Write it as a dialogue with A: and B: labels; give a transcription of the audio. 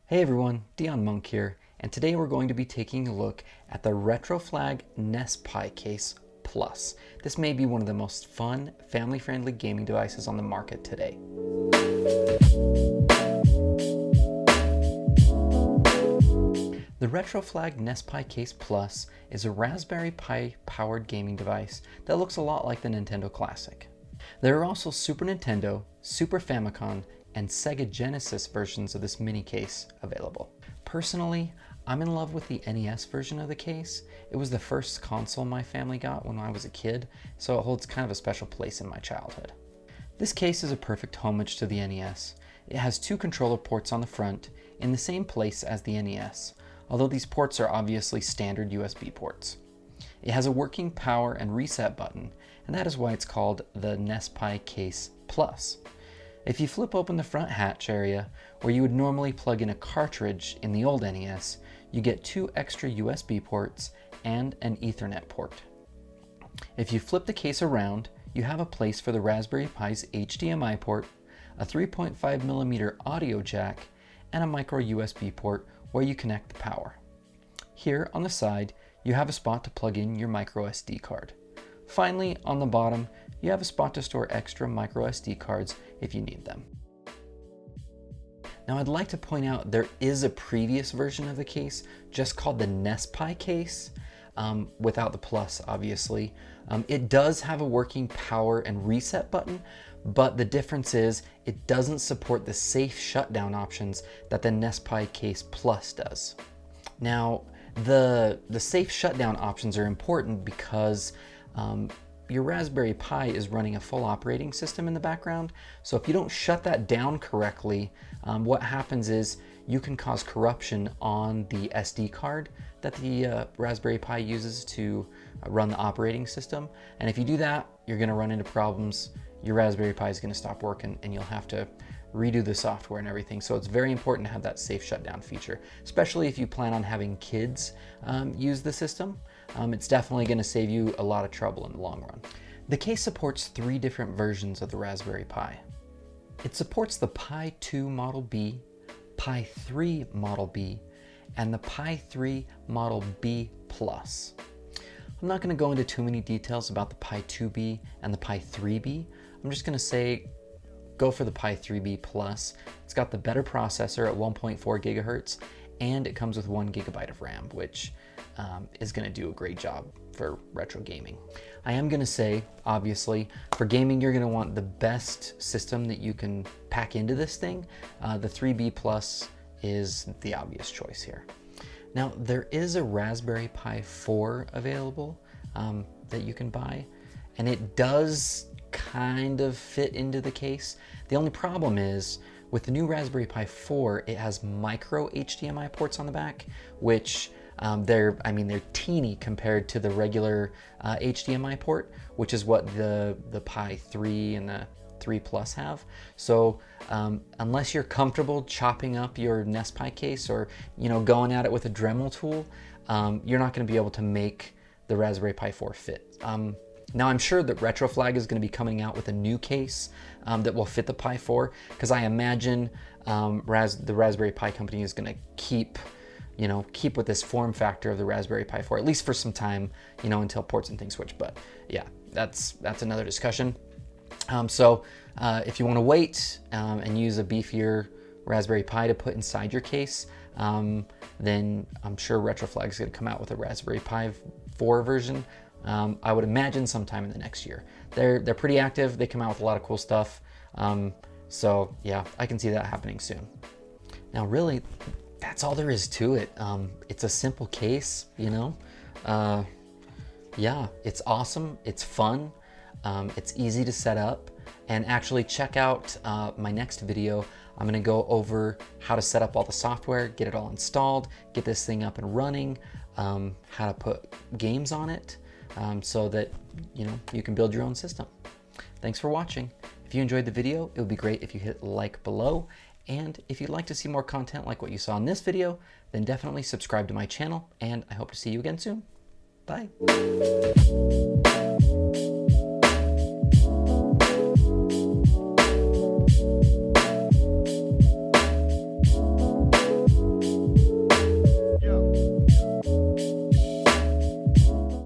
A: Hey everyone, Dion Monk here, and today we're going to be taking a look at the Retroflag NESPi Case Plus. This may be one of the most fun, family-friendly gaming devices on the market today. The Retroflag NESPi Case Plus is a Raspberry Pi powered gaming device that looks a lot like the Nintendo Classic. There are also Super Nintendo, Super Famicom, and Sega Genesis versions of this mini case available. Personally, I'm in love with the NES version of the case. It was the first console my family got when I was a kid, so it holds kind of a special place in my childhood. This case is a perfect homage to the NES. It has two controller ports on the front in the same place as the NES, although these ports are obviously standard USB ports. It has a working power and reset button, and that is why it's called the NESPi Case Plus. If you flip open the front hatch area, where you would normally plug in a cartridge in the old NES, you get two extra USB ports and an Ethernet port. If you flip the case around, you have a place for the Raspberry Pi's HDMI port, a 3.5mm audio jack, and a micro USB port where you connect the power. Here on the side, you have a spot to plug in your micro SD card. Finally, on the bottom, you have a spot to store extra micro SD cards if you need them. Now I'd like to point out there is a previous version of the case just called the NESPi Case, without the plus obviously. It does have a working power and reset button, but the difference is it doesn't support the safe shutdown options that the NESPi Case Plus does. Now the safe shutdown options are important because your Raspberry Pi is running a full operating system in the background, so if you don't shut that down correctly, what happens is you can cause corruption on the SD card that the Raspberry Pi uses to run the operating system, and if you do that, you're going to run into problems. Your Raspberry Pi is going to stop working and you'll have to redo the software and everything. So it's very important to have that safe shutdown feature, especially if you plan on having kids use the system. It's definitely going to save you a lot of trouble in the long run. The case supports three different versions of the Raspberry Pi. It supports the Pi 2 Model B, Pi 3 Model B, and the Pi 3 Model B Plus. I'm not going to go into too many details about the Pi 2B and the Pi 3B. I'm just going to say go for the Pi 3B Plus. It's got the better processor at 1.4 gigahertz, and it comes with 1 gigabyte of RAM, which is going to do a great job for retro gaming. I am going to say, obviously, for gaming, you're going to want the best system that you can pack into this thing. The 3B Plus is the obvious choice here. Now, there is a Raspberry Pi 4 available that you can buy, and it does kind of fit into the case. The only problem is with the new Raspberry Pi 4, it has micro HDMI ports on the back, which they're teeny compared to the regular HDMI port, which is what the Pi 3 and the 3 Plus have. So unless you're comfortable chopping up your NESPi case or going at it with a Dremel tool, you're not going to be able to make the Raspberry Pi 4 fit. Now I'm sure that Retroflag is going to be coming out with a new case that will fit the Pi 4, because I imagine the Raspberry Pi company is going to keep with this form factor of the Raspberry Pi 4, at least for some time, until ports and things switch. But yeah, that's another discussion. So if you want to wait and use a beefier Raspberry Pi to put inside your case, then I'm sure Retroflag is going to come out with a Raspberry Pi 4 version. I would imagine sometime in the next year. They're pretty active. They come out with a lot of cool stuff. So yeah, I can see that happening soon. Now really, that's all there is to it. It's a simple case, yeah, it's awesome. It's fun. It's easy to set up. And actually check out my next video. I'm gonna go over how to set up all the software, get it all installed, get this thing up and running, how to put games on it, so that you can build your own system. Thanks for watching. If you enjoyed the video, it would be great if you hit like below. And if you'd like to see more content like what you saw in this video, then definitely subscribe to my channel, and I hope to see you again soon. Bye.